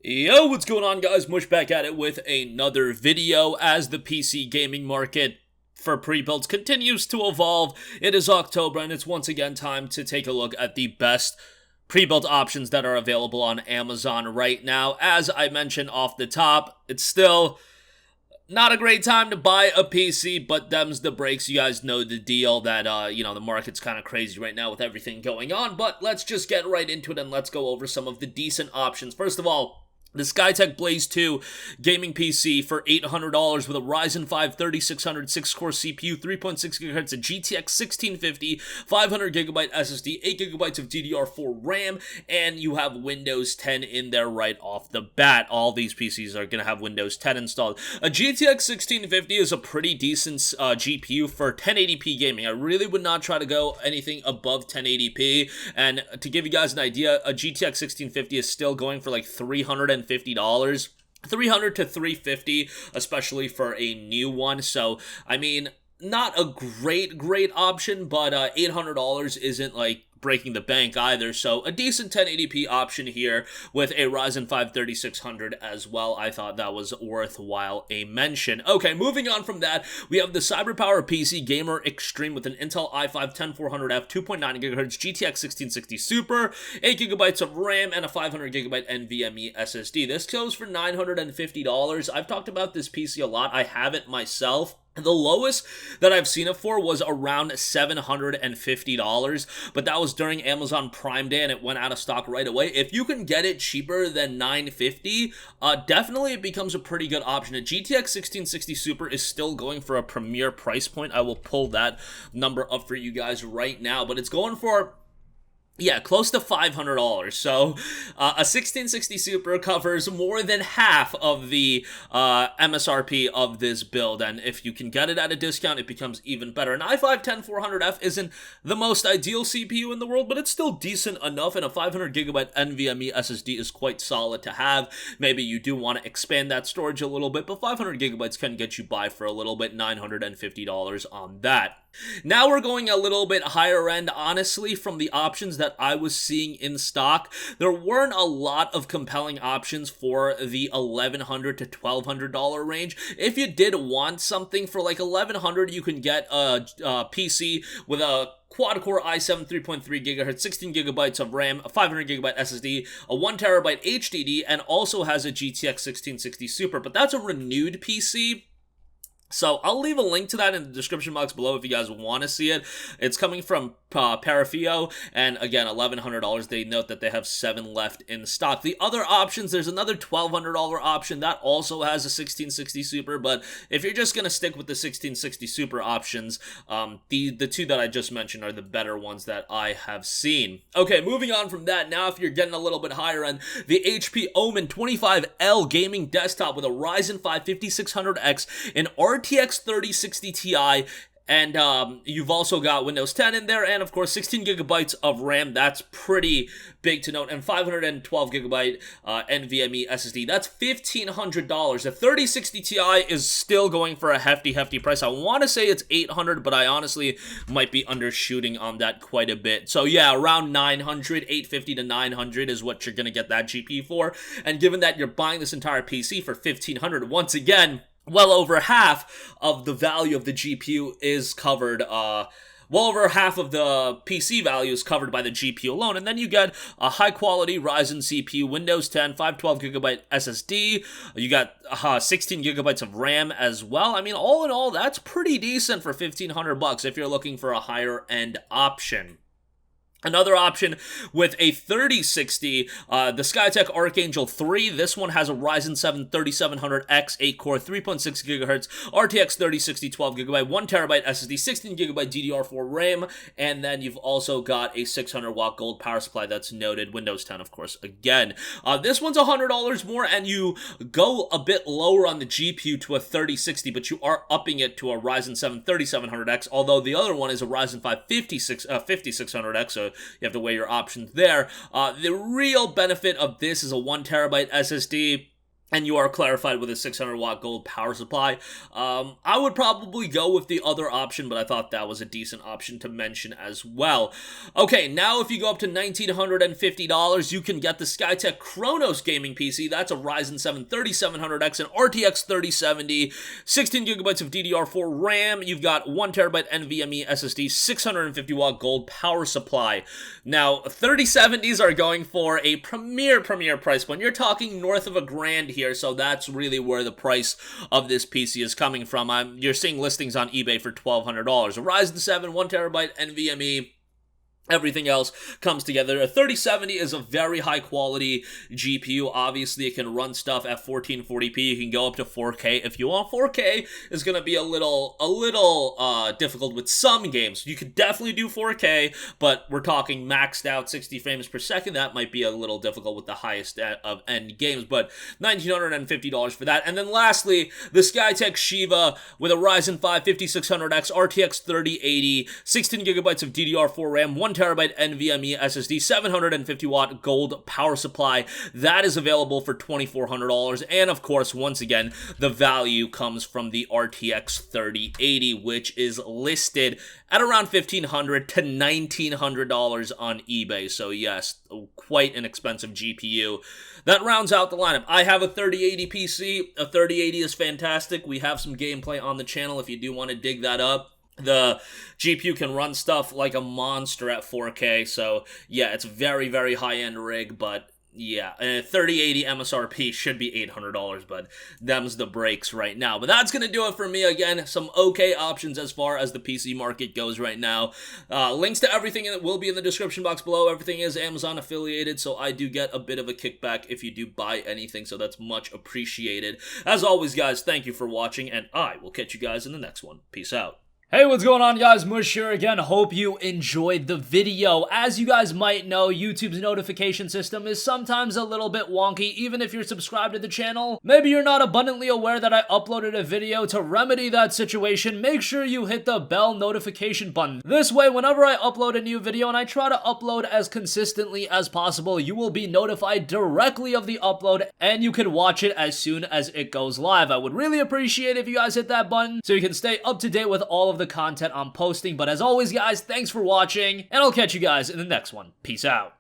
Yo, what's going on, guys? Mush back at it with another video as the PC gaming market for pre-builds continues to evolve. It is October and it's once again time to take a look at the best pre-built options that are available on Amazon right now. As I mentioned off the top, it's still not a great time to buy a PC, but them's the breaks. You guys know the deal that, the market's kind of crazy right now with everything going on, but let's just get right into it and let's go over some of the decent options. First of all, the SkyTech Blaze 2 gaming PC for $800 with a Ryzen 5 3600 6-core CPU, 3.6 GHz, a GTX 1650, 500GB SSD, 8GB of DDR4 RAM, and you have Windows 10 in there right off the bat. All these PCs are going to have Windows 10 installed. A GTX 1650 is a pretty decent GPU for 1080p gaming. I really would not try to go anything above 1080p, and to give you guys an idea, a GTX 1650 is still going for like $350, $300 to $350, especially for a new one. So I mean, not a great option, but $800 isn't like breaking the bank either, so a decent 1080p option here with a Ryzen 5 3600 as well. I thought that was worthwhile a mention. Okay, moving on from that, we have the CyberpowerPC Gamer Xtreme with an Intel i5 10400F 2.9 GHz GTX 1660 Super, 8GB of RAM, and a 500GB NVMe SSD. This goes for $950. I've talked about this PC a lot. I have it myself. The lowest that I've seen it for was around $750, but that was during Amazon Prime Day and it went out of stock right away. If you can get it cheaper than $950, definitely it becomes a pretty good option. A GTX 1660 Super is still going for a premier price point. I will pull that number up for you guys right now, but it's going for close to $500. So a 1660 Super covers more than half of the MSRP of this build, and if you can get it at a discount, it becomes even better. An i5 10400F isn't the most ideal CPU in the world, but it's still decent enough, and a 500GB NVMe SSD is quite solid to have. Maybe you do want to expand that storage a little bit, but 500GB can get you by for a little bit, $950 on that. Now we're going a little bit higher end. Honestly, from the options that I was seeing in stock, there weren't a lot of compelling options for the $1,100 to $1,200 range. If you did want something for like $1,100, you can get a PC with a quad-core i7 3.3 GHz, 16GB of RAM, a 500GB SSD, a 1TB HDD, and also has a GTX 1660 Super, but that's a renewed PC. So I'll leave a link to that in the description box below if you guys want to see it. It's coming from Periphio, and again, $1,100. They note that they have 7 left in stock. The other options, there's another $1,200 option that also has a 1660 Super, but if you're just going to stick with the 1660 Super options, the two that I just mentioned are the better ones that I have seen. Okay, moving on from that, now if you're getting a little bit higher end, the HP OMEN 25L gaming desktop with a Ryzen 5 5600X, an RTX 3060 Ti, and you've also got Windows 10 in there, and of course 16GB of RAM. That's pretty big to note, and 512GB NVMe SSD. That's $1,500. The 3060 Ti is still going for a hefty price. I want to say it's $800, but I honestly might be undershooting on that quite a bit. So yeah, around $900, $850 to $900 is what you're gonna get that GPU for. And given that you're buying this entire PC for $1,500, once again, well over half of the value of the GPU is covered, well over half of the PC value is covered by the GPU alone, and then you get a high-quality Ryzen CPU, Windows 10, 512GB SSD, you got 16GB of RAM as well. I mean, all in all, that's pretty decent for $1,500 if you're looking for a higher-end option. Another option with a 3060, the SkyTech Archangel 3. This one has a Ryzen 7 3700X 8-core, 3.6 GHz, RTX 3060 12GB, 1TB SSD, 16GB DDR4 RAM, and then you've also got a 600-watt gold power supply that's noted. Windows 10, of course, again. This one's $100 more, and you go a bit lower on the GPU to a 3060, but you are upping it to a Ryzen 7 3700X, although the other one is a Ryzen 5 5600X, so you have to weigh your options there. The real benefit of this is a 1TB SSD. and you are clarified with a 600 watt gold power supply, I would probably go with the other option, but I thought that was a decent option to mention as well. Okay, now if you go up to $1,950, you can get the SkyTech Chronos gaming PC. That's a Ryzen 7 3700X and RTX 3070, 16 gigabytes of DDR4 RAM. You've got 1 terabyte NVMe SSD, 650 watt gold power supply. Now, 3070s are going for a premier price point. You're talking north of $1,000 here, so that's really where the price of this PC is coming from. You're seeing listings on eBay for $1,200. A Ryzen 7, 1 terabyte NVMe, everything else comes together. A 3070 is a very high quality GPU. Obviously, it can run stuff at 1440p. You can go up to 4K if you want. 4K is going to be a little difficult with some games. You could definitely do 4K, but we're talking maxed out 60 frames per second. That might be a little difficult with the highest of end games, but $1,950 for that. And then lastly, the SkyTech Shiva with a Ryzen 5 5600X, RTX 3080, 16 gigabytes of DDR4 RAM, 1 terabyte NVMe SSD, 750 watt gold power supply. That is available for $2,400. And of course, once again, the value comes from the RTX 3080, which is listed at around $1,500 to $1,900 on eBay. So yes, quite an expensive GPU. That rounds out the lineup. I have a 3080 PC. A 3080 is fantastic. We have some gameplay on the channel if you do want to dig that up. The GPU can run stuff like a monster at 4K, so yeah, it's very, very high-end rig, but yeah, a 3080 MSRP should be $800, but them's the breaks right now. But that's going to do it for me. Again, some okay options as far as the PC market goes right now. Links to everything will be in the description box below. Everything is Amazon affiliated, so I do get a bit of a kickback if you do buy anything, so that's much appreciated. As always, guys, thank you for watching, and I will catch you guys in the next one. Peace out. Hey, what's going on, guys? Mush here again. Hope you enjoyed the video. As you guys might know, YouTube's notification system is sometimes a little bit wonky, even if you're subscribed to the channel. Maybe you're not abundantly aware that I uploaded a video. To remedy that situation, make sure you hit the bell notification button. This way, whenever I upload a new video, and I try to upload as consistently as possible, you will be notified directly of the upload, and you can watch it as soon as it goes live. I would really appreciate if you guys hit that button so you can stay up to date with all of the content I'm posting. But as always, guys, thanks for watching, and I'll catch you guys in the next one. Peace out.